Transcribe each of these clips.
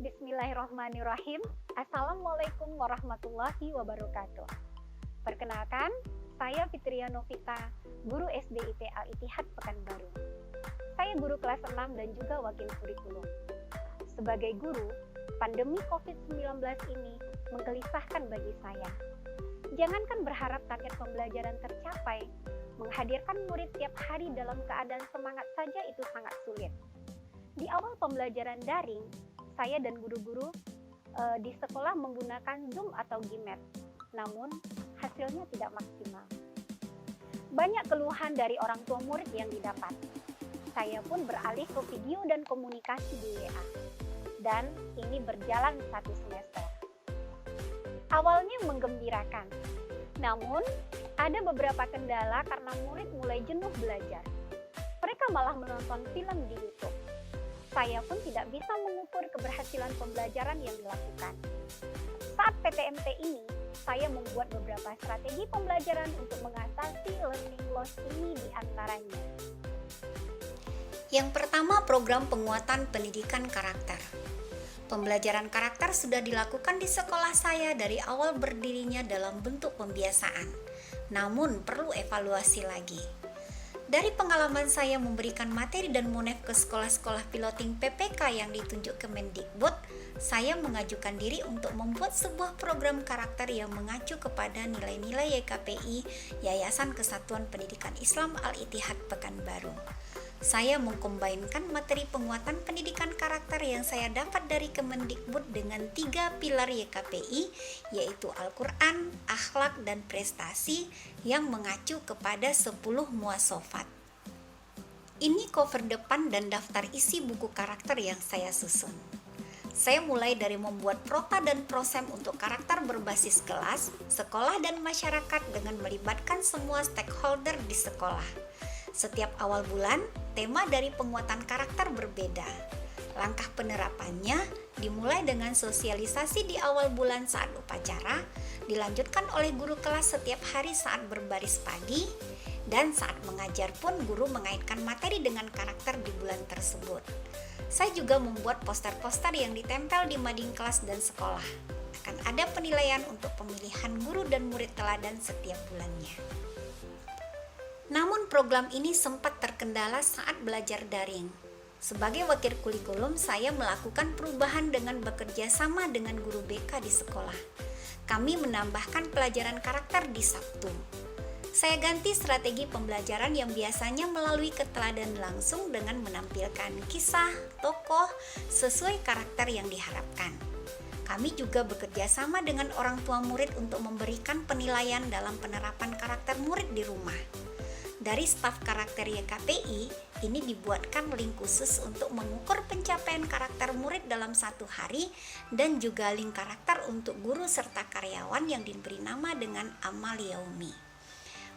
Bismillahirrahmanirrahim. Assalamualaikum warahmatullahi wabarakatuh. Perkenalkan, saya Fitria Novita, guru SDIT Al-Ittihad Pekanbaru. Saya guru kelas 6 dan juga wakil kurikulum. Sebagai guru, pandemi COVID-19 ini menggelisahkan bagi saya. Jangankan berharap target pembelajaran tercapai, menghadirkan murid tiap hari dalam keadaan semangat saja itu sangat sulit. Di awal pembelajaran daring, saya dan guru-guru di sekolah menggunakan Zoom atau Gimet, namun hasilnya tidak maksimal. Banyak keluhan dari orang tua murid yang didapat. Saya pun beralih ke video dan komunikasi di WA, dan ini berjalan 1 semester. Awalnya menggembirakan, namun ada beberapa kendala karena murid mulai jenuh belajar. Mereka malah menonton film di YouTube. Saya pun tidak bisa mengukur keberhasilan pembelajaran yang dilakukan. Saat PTMT ini, saya membuat beberapa strategi pembelajaran untuk mengatasi learning loss ini di antaranya. Yang pertama, program penguatan pendidikan karakter. Pembelajaran karakter sudah dilakukan di sekolah saya dari awal berdirinya dalam bentuk pembiasaan, namun perlu evaluasi lagi. Dari pengalaman saya memberikan materi dan monef ke sekolah-sekolah piloting PPK yang ditunjuk Kemendikbud, saya mengajukan diri untuk membuat sebuah program karakter yang mengacu kepada nilai-nilai YKPI Yayasan Kesatuan Pendidikan Islam Al-Ittihad Pekanbaru. Saya mengkombainkan materi penguatan pendidikan karakter yang saya dapat dari Kemendikbud dengan 3 pilar YKPI, yaitu Al-Quran, akhlak, dan prestasi yang mengacu kepada 10 muasofat. Ini cover depan dan daftar isi buku karakter yang saya susun. Saya mulai dari membuat prota dan prosem untuk karakter berbasis kelas, sekolah, dan masyarakat dengan melibatkan semua stakeholder di sekolah. Setiap awal bulan, tema dari penguatan karakter berbeda. Langkah penerapannya dimulai dengan sosialisasi di awal bulan saat upacara, dilanjutkan oleh guru kelas setiap hari saat berbaris pagi, dan saat mengajar pun guru mengaitkan materi dengan karakter di bulan tersebut. Saya juga membuat poster-poster yang ditempel di mading kelas dan sekolah. Akan ada penilaian untuk pemilihan guru dan murid teladan setiap bulannya. Namun program ini sempat terkendala saat belajar daring. Sebagai wakil kurikulum, saya melakukan perubahan dengan bekerja sama dengan guru BK di sekolah. Kami menambahkan pelajaran karakter di Sabtu. Saya ganti strategi pembelajaran yang biasanya melalui keteladan langsung dengan menampilkan kisah, tokoh, sesuai karakter yang diharapkan. Kami juga bekerja sama dengan orang tua murid untuk memberikan penilaian dalam penerapan karakter murid di rumah. Dari staf karakter YKPI, ini dibuatkan link khusus untuk mengukur pencapaian karakter murid dalam 1 hari dan juga link karakter untuk guru serta karyawan yang diberi nama dengan Amal Yaumi.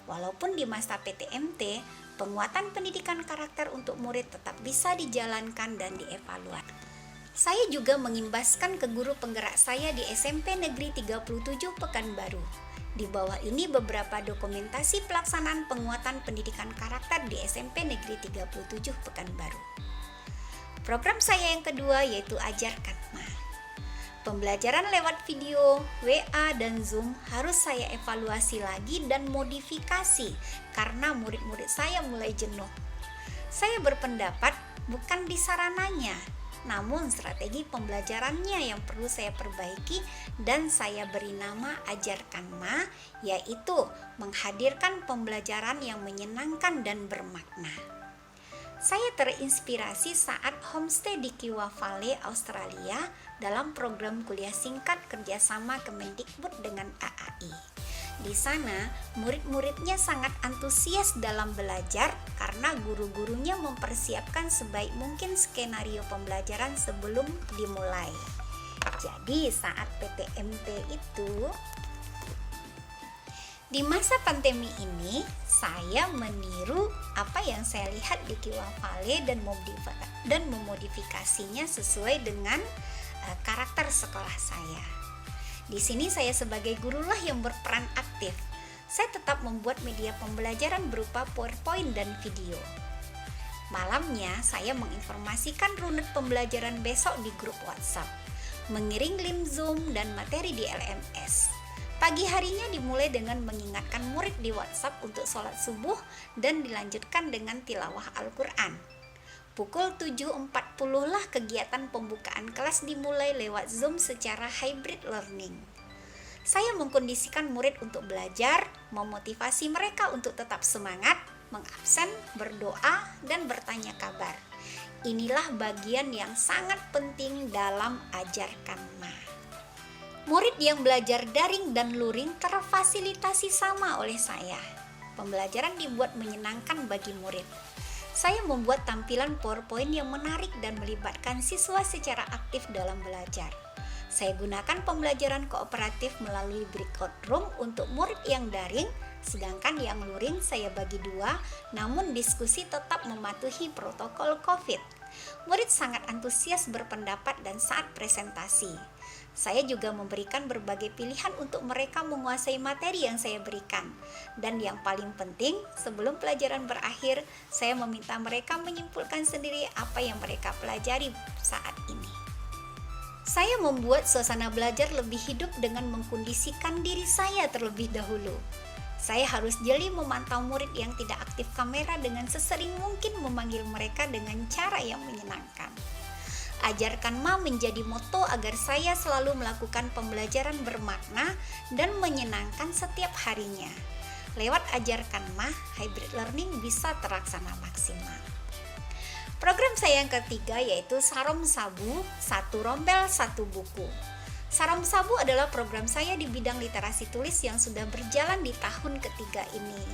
Walaupun di masa PTMT, penguatan pendidikan karakter untuk murid tetap bisa dijalankan dan dievaluasi. Saya juga mengimbaskan ke guru penggerak saya di SMP Negeri 37 Pekanbaru. Di bawah ini beberapa dokumentasi pelaksanaan penguatan pendidikan karakter di SMP Negeri 37 Pekanbaru. Program saya yang kedua yaitu Ajarkan Ma. Pembelajaran lewat video, WA, dan Zoom harus saya evaluasi lagi dan modifikasi karena murid-murid saya mulai jenuh. Saya berpendapat bukan di sarananya, namun strategi pembelajarannya yang perlu saya perbaiki dan saya beri nama Ajarkan Ma, yaitu menghadirkan pembelajaran yang menyenangkan dan bermakna. Saya terinspirasi saat homestay di Kiwa Valley, Australia dalam program kuliah singkat kerjasama Kemendikbud dengan AAI. Di sana, murid-muridnya sangat antusias dalam belajar karena guru-gurunya mempersiapkan sebaik mungkin skenario pembelajaran sebelum dimulai. Jadi, saat PTMT itu, di masa pandemi ini, saya meniru apa yang saya lihat di Kiwa Valley dan memodifikasinya sesuai dengan karakter sekolah saya. Di sini saya sebagai gurulah yang berperan aktif. Saya tetap membuat media pembelajaran berupa PowerPoint dan video. Malamnya saya menginformasikan runut pembelajaran besok di grup WhatsApp. mengiring link Zoom dan materi di LMS. Pagi harinya dimulai dengan mengingatkan murid di WhatsApp untuk sholat subuh dan dilanjutkan dengan tilawah Al-Quran. Pukul 7.40 lah kegiatan pembukaan kelas dimulai lewat Zoom secara hybrid learning. Saya mengkondisikan murid untuk belajar, memotivasi mereka untuk tetap semangat, mengabsen, berdoa, dan bertanya kabar. Inilah bagian yang sangat penting dalam ajarkan Ma. Murid yang belajar daring dan luring terfasilitasi sama oleh saya. Pembelajaran dibuat menyenangkan bagi murid. Saya membuat tampilan PowerPoint yang menarik dan melibatkan siswa secara aktif dalam belajar. Saya gunakan pembelajaran kooperatif melalui breakout room untuk murid yang daring, sedangkan yang luring saya bagi dua, namun diskusi tetap mematuhi protokol COVID. Murid sangat antusias berpendapat dan saat presentasi. Saya juga memberikan berbagai pilihan untuk mereka menguasai materi yang saya berikan. Dan yang paling penting, sebelum pelajaran berakhir, saya meminta mereka menyimpulkan sendiri apa yang mereka pelajari saat ini. Saya membuat suasana belajar lebih hidup dengan mengkondisikan diri saya terlebih dahulu. Saya harus jeli memantau murid yang tidak aktif kamera dengan sesering mungkin memanggil mereka dengan cara yang menyenangkan. Ajarkan Ma menjadi moto agar saya selalu melakukan pembelajaran bermakna dan menyenangkan setiap harinya. Lewat ajarkan Ma, hybrid learning bisa terlaksana maksimal. Program saya yang ketiga yaitu Sarom Sabu, 1 rombel 1 buku. Sarom Sabu adalah program saya di bidang literasi tulis yang sudah berjalan di tahun ketiga ini.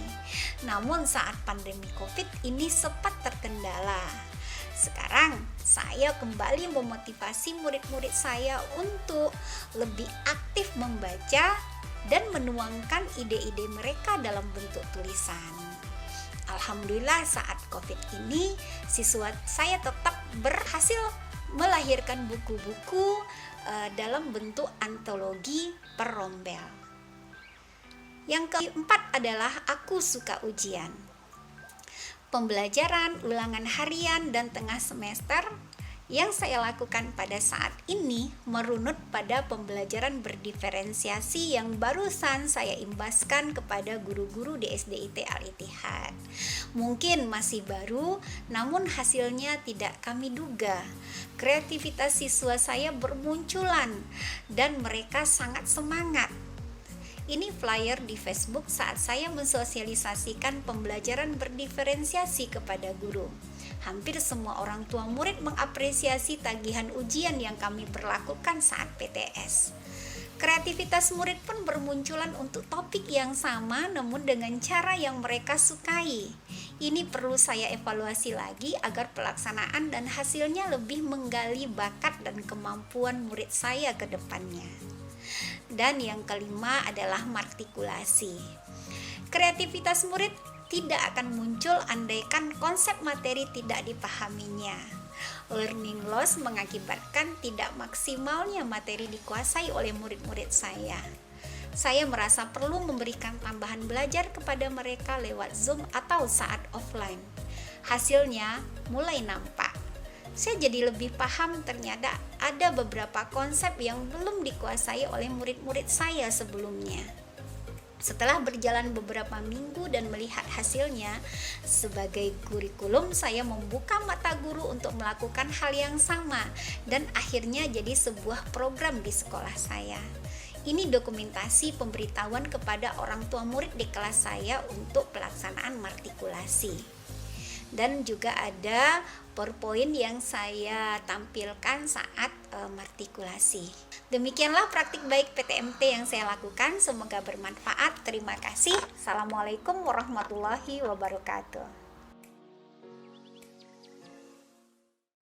Namun saat pandemi COVID ini sempat terkendala. Sekarang saya kembali memotivasi murid-murid saya untuk lebih aktif membaca dan menuangkan ide-ide mereka dalam bentuk tulisan. Alhamdulillah saat COVID ini siswa saya tetap berhasil melahirkan buku-buku dalam bentuk antologi per rombel. Yang keempat adalah Aku Suka Ujian. Pembelajaran, ulangan harian, dan tengah semester yang saya lakukan pada saat ini merunut pada pembelajaran berdiferensiasi yang barusan saya imbaskan kepada guru-guru di SDIT Al-Ittihad. Mungkin masih baru, namun hasilnya tidak kami duga. Kreativitas siswa saya bermunculan dan mereka sangat semangat. Ini flyer di Facebook saat saya mensosialisasikan pembelajaran berdiferensiasi kepada guru. Hampir semua orang tua murid mengapresiasi tagihan ujian yang kami berlakukan saat PTS. Kreativitas murid pun bermunculan untuk topik yang sama namun dengan cara yang mereka sukai. Ini perlu saya evaluasi lagi agar pelaksanaan dan hasilnya lebih menggali bakat dan kemampuan murid saya ke depannya. Dan yang kelima adalah martikulasi. Kreativitas murid tidak akan muncul andaikan konsep materi tidak dipahaminya. Learning loss mengakibatkan tidak maksimalnya materi dikuasai oleh murid-murid saya. Saya merasa perlu memberikan tambahan belajar kepada mereka lewat Zoom atau saat offline. Hasilnya mulai nampak. Saya jadi lebih paham ternyata ada beberapa konsep yang belum dikuasai oleh murid-murid saya sebelumnya. Setelah berjalan beberapa minggu dan melihat hasilnya, sebagai kurikulum saya membuka mata guru untuk melakukan hal yang sama dan akhirnya jadi sebuah program di sekolah saya. Ini dokumentasi pemberitahuan kepada orang tua murid di kelas saya untuk pelaksanaan martikulasi. Dan juga ada PowerPoint yang saya tampilkan saat martikulasi. Demikianlah praktik baik PTMT yang saya lakukan. Semoga bermanfaat. Terima kasih. Assalamualaikum warahmatullahi wabarakatuh.